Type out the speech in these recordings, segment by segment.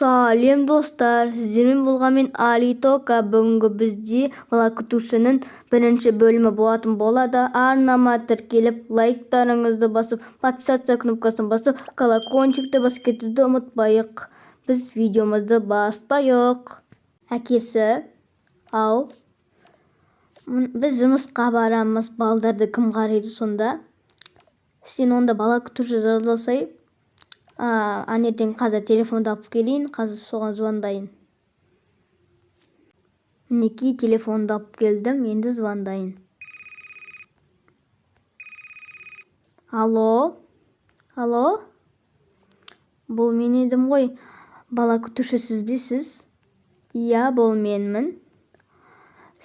Салем достар, сіздермен болған мен Али Тока. Бүгінгі бізде бала күтушінің бірінші бөлімі болатын болады. Арнама тіркеліп, лайктарыңызды басып, подписаться кнопкасын басып, колокольчикті басып кетуді ұмытпайық. Біз видеомызды бастайық. Әкесі, ау, біз жұмысқа барамыз, балдарды кім қарайды сонда? Сен онда бала күтуші жазылсай, ертең қазір телефонды алып келейін, қазір соған звондайын. Мінекей телефонды алып келдім, енді звондайын. Алло? Бұл мен едім ғой. Бала күтуші сіз бе сіз? Иә, бұл менмін.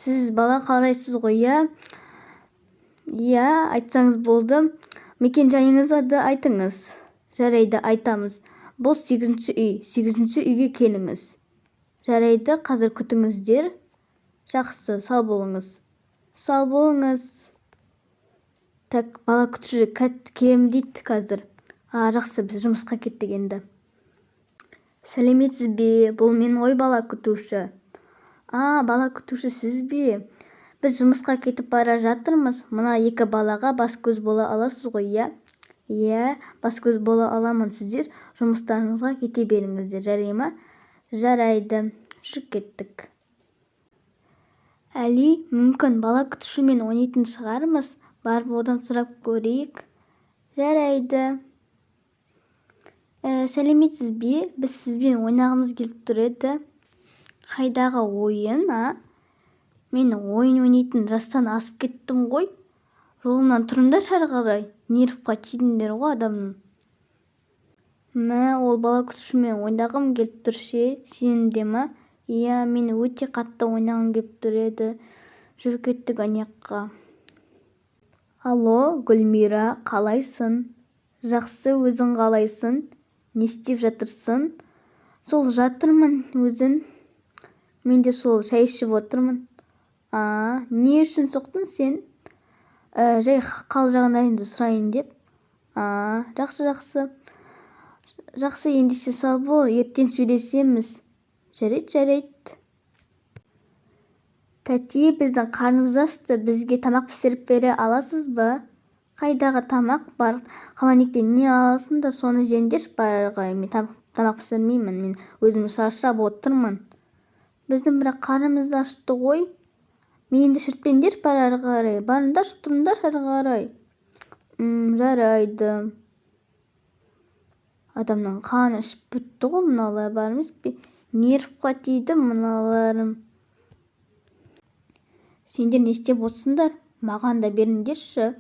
Сіз бала қарайсыз ғой, иә? Иә, айтсаңыз болды. Мекен жайыңызды айтыңыз. Жарайды, айтамыз. Бұл 8-ші үй. 8-ші үйге келіңіз. Жарайды, қазір күтіңіздер. Жақсы, сау болыңыз. Сау болыңыз. Так, бала күтуші келем дейді қазір. Жақсы, біз жұмысқа кеттік енді. Сәлеметсіз бе? Бұл мен ғой бала күтуші. Бала күтуші сіз бе? Біз жұмысқа кетіп бара жатырмыз. Мына екі балаға бас-көз бола аласыз ғой, иә? Иә, бас-көз бола аламын. Сіздер жұмыстарыңызға кете беріңіздер, жарай ма? Жарайды, жүріп кеттік. Әли, мүмкін бала күтушімен ойнайтын шығармыз. Барып одан сұрап көрейік. Жарайды. Сәлеметсіз бе? Біз сізбен ойнағымыз келіп тұр еді. Қайдағы ойын, Мен ойын ойнайтын жастан асып кеттім ғой. Жолымнан тұрыңдар шары қарай. Нервқа тидіңдер ғой адамның. Ол бала күтушімен ойнағым келіп тұр ше, сенің де ма? Иә, мен өте қатты ойнағым келіп тұр еді. Жүріп кеттік анаяққа. Алло, Гүлмира, қалайсың? Жақсы, өзің қалайсың? Не істеп жатырсың? Сол жатырмын өзің. Мен де сол шай ішіп отырмын. Не үшін соқтың сен? Жай қал жағдайыңды сұрайын деп. Жақсы. Жақсы, ендеше сау бол, ертең сөйлесеміз. Жарайды. Тәте, біздің қарнымыз ашты, бізге тамақ пісіріп бере аласыз ба? Қайдағы тамақ бар? Қаланиктен не аласың да соны жеңдерші барарға. Мен тамақ пісірмеймін, мен өзім шаршап отырмын. Біздің бірақ қарнымыз ашты ғой. Менді шіртпеңдерші барарға қарай. Барыңдар, тұрыңдар шары қарай. Жарайды. Адамның қаны ішіп бітті ғой, мыналар бар емес пе? Нервқа тиді мыналарым. Сендер не істеп отырсыңдар? Маған да беріңдерші.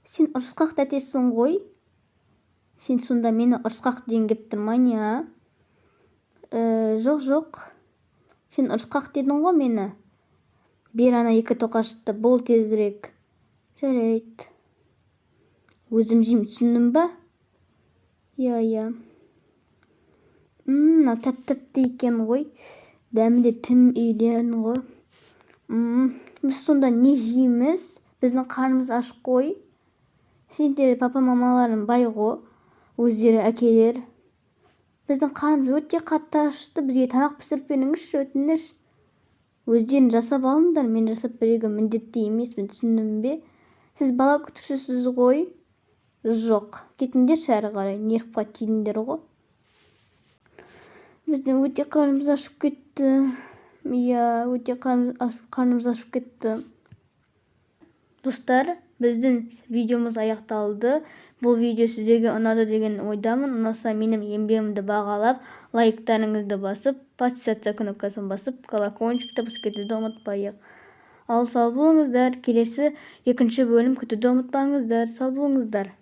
Сен ұрысқақ тәтесің ғой. Сен сонда мені ұрысқақ деген кеп тұрмайын, Жоқ. Сен ұрысқақ дедің ғой мені. Бер ана екі тоқашты, бол тезірек. Жарайды. Өзім жеймін, түсіндің ба? Иә. Мынау тәп-тәпті екен ғой. Дәмі де тым үйден ғой. Біз сонда не жейміз? Біздің қарнымыз аш қой. Сендер папа-мамаларың бай ғой. Өздері әкелер. Біздің қарнымыз өте қатты ашты. Бізге тамақ пісіріп беріңізші, өтініш. Өздерін жасап алыңдар, мен жасап беруге міндетті емеспін, түсіндің бе? Сіз бала күтушісіз ғой? Жоқ, кетіңдер шәрі қарай, нервқа тидіңдер ғой. Біздің өте қарнымыз ашып кетті. Иә, өте қарнымыз ашып кетті. Достар, біздің видеомыз аяқталды. Бұл видео сіздерге ұнады деген ойдамын. Ұнаса менің еңбегімді бағалап, лайктарыңызды басып, подписаться кнопкасын басып, колокольчикті басып кетуді ұмытпайық. Ал сау болыңыздар. Келесі екінші бөлім күтуді ұмытпаңыздар. Сау болыңыздар.